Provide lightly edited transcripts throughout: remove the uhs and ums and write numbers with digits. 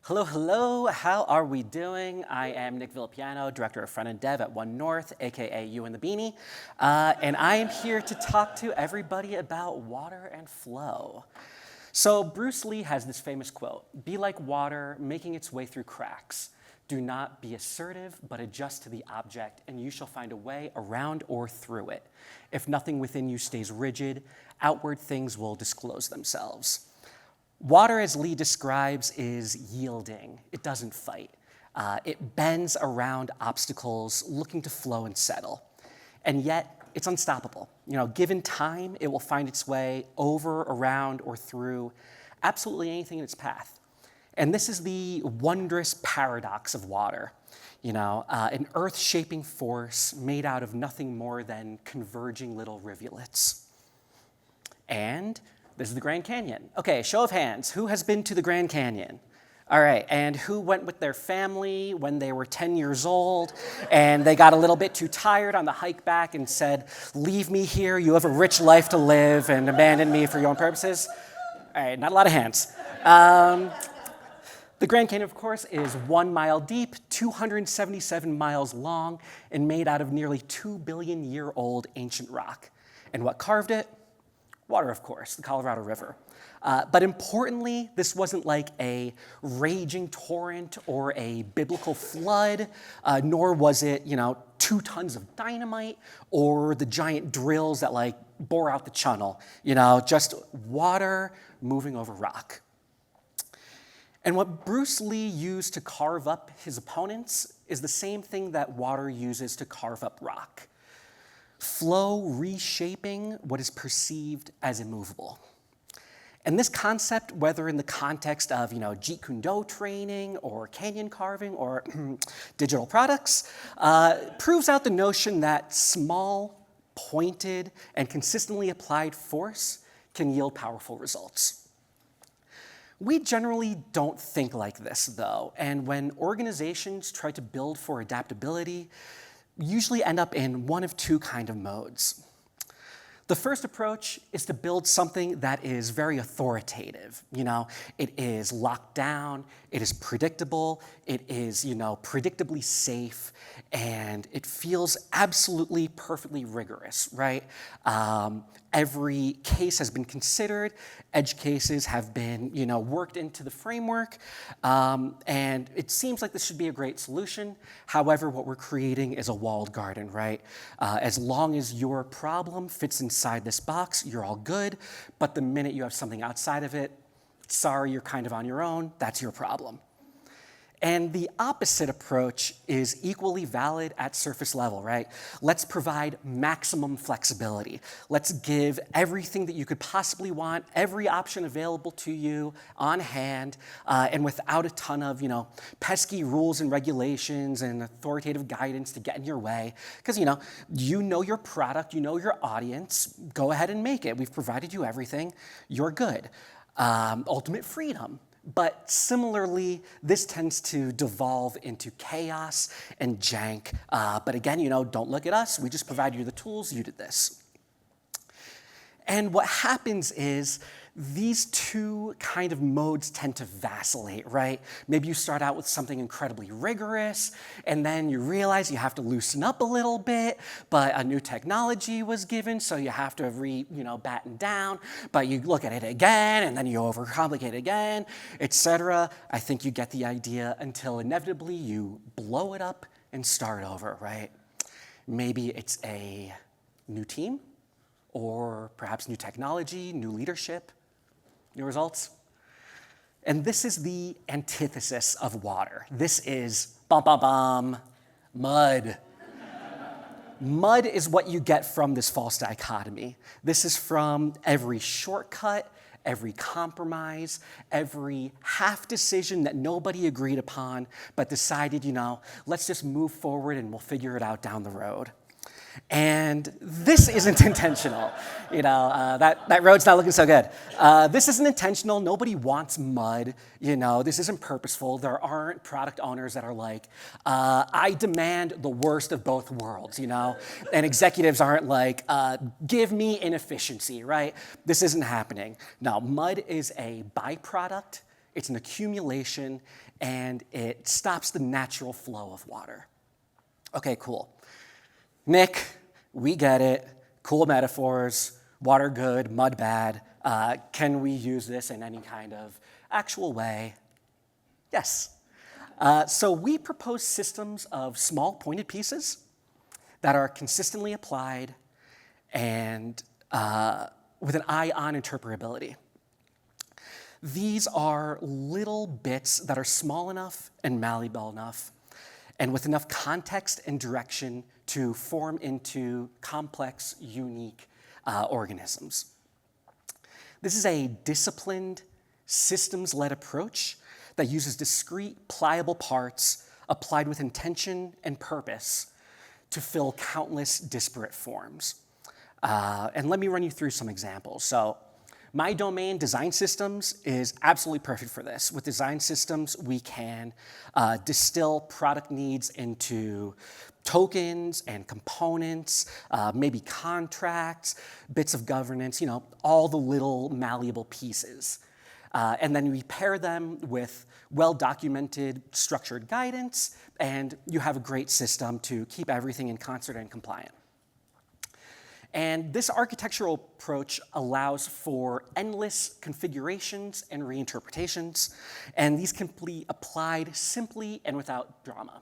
Hello, hello, how are we doing? I am Nick Villapiano, Director of Front-End Dev at One North, AKA You and the Beanie, and I am here to talk to everybody about water and flow. So Bruce Lee has this famous quote, "Be like water making its way through cracks. Do not be assertive, but adjust to the object, and you shall find a way around or through it. If nothing within you stays rigid, outward things will disclose themselves." Water, as Lee describes, is yielding. It doesn't fight. It bends around obstacles, looking to flow and settle. And yet, it's unstoppable. Given time, it will find its way over, around, or through absolutely anything in its path. And this is the wondrous paradox of water. An earth-shaping force made out of nothing more than converging little rivulets. And this is the Grand Canyon. Okay, show of hands. Who has been to the Grand Canyon? All right, and who went with their family when they were 10 years old and they got a little bit too tired on the hike back and said, "Leave me here, you have a rich life to live, and abandon me for your own purposes"? All right, not a lot of hands. The Grand Canyon, of course, is 1 mile deep, 277 miles long, and made out of nearly 2 billion-year-old ancient rock. And what carved it? Water, of course, the Colorado River. But importantly, this wasn't like a raging torrent or a biblical flood, nor was it, 2 tons of dynamite or the giant drills that bore out the channel, just water moving over rock. And what Bruce Lee used to carve up his opponents is the same thing that water uses to carve up rock. Flow reshaping what is perceived as immovable. And this concept, whether in the context of Jeet Kune Do training or canyon carving or digital products, proves out the notion that small, pointed, and consistently applied force can yield powerful results. We generally don't think like this, though, and when organizations try to build for adaptability, usually end up in one of 2 kind of modes. The first approach is to build something that is very authoritative. It is locked down, it is predictable, it is, predictably safe, and it feels absolutely perfectly rigorous, right? Every case has been considered, edge cases have been, worked into the framework, and it seems like this should be a great solution. However, what we're creating is a walled garden, right? As long as your problem fits inside this box, you're all good, but the minute you have something outside of it, sorry, you're kind of on your own, that's your problem. And the opposite approach is equally valid at surface level, right? Let's provide maximum flexibility. Let's give everything that you could possibly want, every option available to you on hand, and without a ton of, pesky rules and regulations and authoritative guidance to get in your way. Because, you know your product, you know your audience, go ahead and make it. We've provided you everything, you're good. Ultimate freedom. But similarly, this tends to devolve into chaos and jank. But again, don't look at us. We just provide you the tools. You did this. And what happens is these 2 kind of modes tend to vacillate, right? Maybe you start out with something incredibly rigorous, and then you realize you have to loosen up a little bit, but a new technology was given, so you have to batten down, but you look at it again, and then you overcomplicate it again, etc. I think you get the idea until inevitably you blow it up and start over, right? Maybe it's a new team, or perhaps new technology, new leadership, new results. And this is the antithesis of water. This is mud. Mud is what you get from this false dichotomy. This is from every shortcut, every compromise, every half decision that nobody agreed upon, but decided, let's just move forward and we'll figure it out down the road. And this isn't intentional. That road's not looking so good. This isn't intentional. Nobody wants mud. This isn't purposeful. There aren't product owners that are like, I demand the worst of both worlds, And executives aren't like, give me inefficiency, right? This isn't happening. No, mud is a byproduct. it's an accumulation, and it stops the natural flow of water. Okay, cool. Nick, we get it. Cool metaphors. Water good, mud bad. Can we use this in any kind of actual way? Yes. So we propose systems of small pointed pieces that are consistently applied and with an eye on interpretability. These are little bits that are small enough and malleable enough and with enough context and direction to form into complex, unique organisms. This is a disciplined, systems-led approach that uses discrete, pliable parts applied with intention and purpose to fill countless disparate forms. And let me run you through some examples. So my domain, design systems, is absolutely perfect for this. With design systems, we can distill product needs into tokens and components, maybe contracts, bits of governance, all the little malleable pieces. And then we pair them with well-documented, structured guidance, and you have a great system to keep everything in concert and compliant. And this architectural approach allows for endless configurations and reinterpretations, and these can be applied simply and without drama.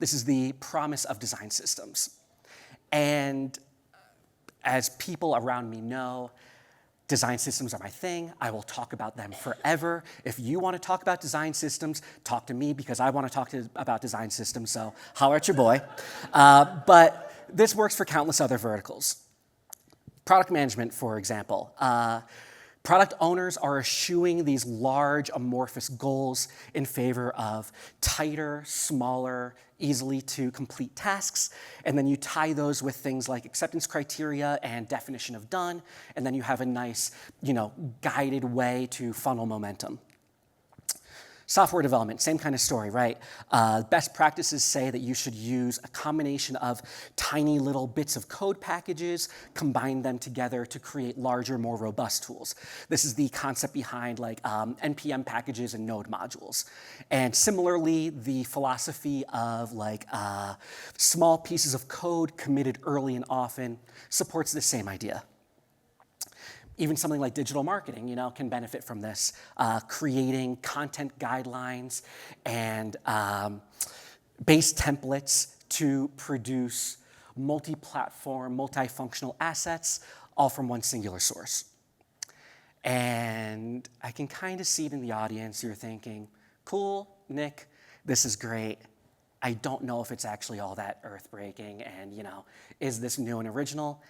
This is the promise of design systems. And as people around me know, design systems are my thing. I will talk about them forever. If you want to talk about design systems, talk to me because I want to talk about design systems, so holler at your boy. But this works for countless other verticals. Product management, for example. Product owners are eschewing these large amorphous goals in favor of tighter, smaller, easily to complete tasks, and then you tie those with things like acceptance criteria and definition of done, and then you have a nice, guided way to funnel momentum. Software development, same kind of story, right? Best practices say that you should use a combination of tiny little bits of code packages, combine them together to create larger, more robust tools. This is the concept behind NPM packages and node modules. And similarly, the philosophy of small pieces of code committed early and often supports the same idea. Even something like digital marketing, can benefit from this, creating content guidelines and base templates to produce multi-platform, multifunctional assets, all from one singular source. And I can kind of see it in the audience. You're thinking, cool, Nick, this is great. I don't know if it's actually all that earth-breaking and, is this new and original?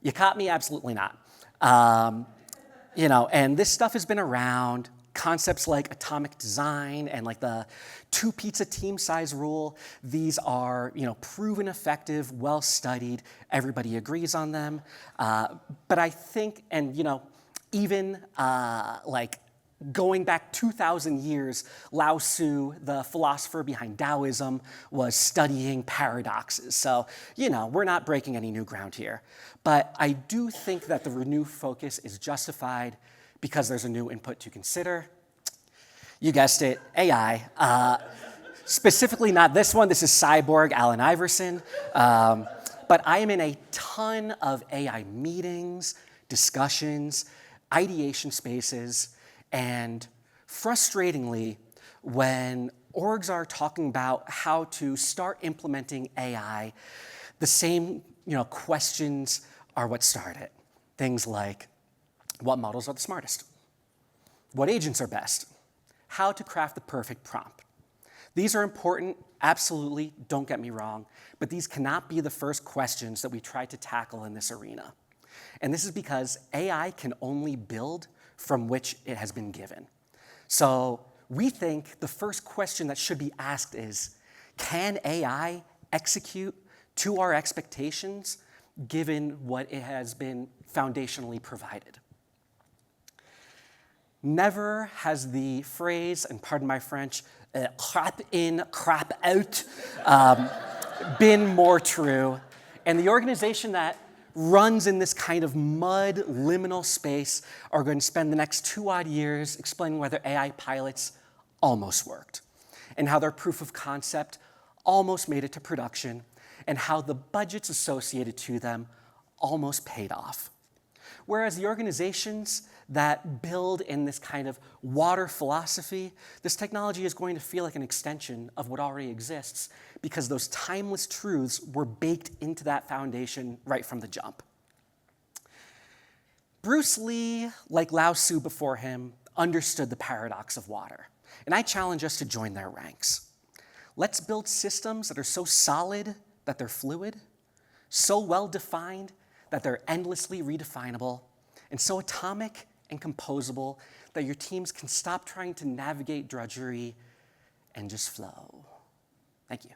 You caught me? Absolutely not. And this stuff has been around. Concepts like atomic design and the 2-pizza team size rule, these are, proven effective, well-studied. Everybody agrees on them. But I think, and, even going back 2,000 years, Lao Tzu, the philosopher behind Taoism, was studying paradoxes. So, we're not breaking any new ground here. But I do think that the renewed focus is justified because there's a new input to consider. You guessed it, AI. Specifically not this one. This is Cyborg, Allen Iverson. But I am in a ton of AI meetings, discussions, ideation spaces, and frustratingly, when orgs are talking about how to start implementing AI, the same questions are what start it. Things like, what models are the smartest? What agents are best? How to craft the perfect prompt? These are important, absolutely, don't get me wrong, but these cannot be the first questions that we try to tackle in this arena. And this is because AI can only build from which it has been given. So we think the first question that should be asked is, can AI execute to our expectations given what it has been foundationally provided? Never has the phrase, and pardon my French, crap in, crap out, been more true. And the organization that runs in this kind of mud liminal space are going to spend the next 2 odd years explaining whether AI pilots almost worked, and how their proof of concept almost made it to production, and how the budgets associated to them almost paid off. Whereas the organizations that build in this kind of water philosophy, this technology is going to feel like an extension of what already exists because those timeless truths were baked into that foundation right from the jump. Bruce Lee, like Lao Tzu before him, understood the paradox of water, and I challenge us to join their ranks. Let's build systems that are so solid that they're fluid, so well-defined that they're endlessly redefinable, and so atomic and composable that your teams can stop trying to navigate drudgery and just flow. Thank you.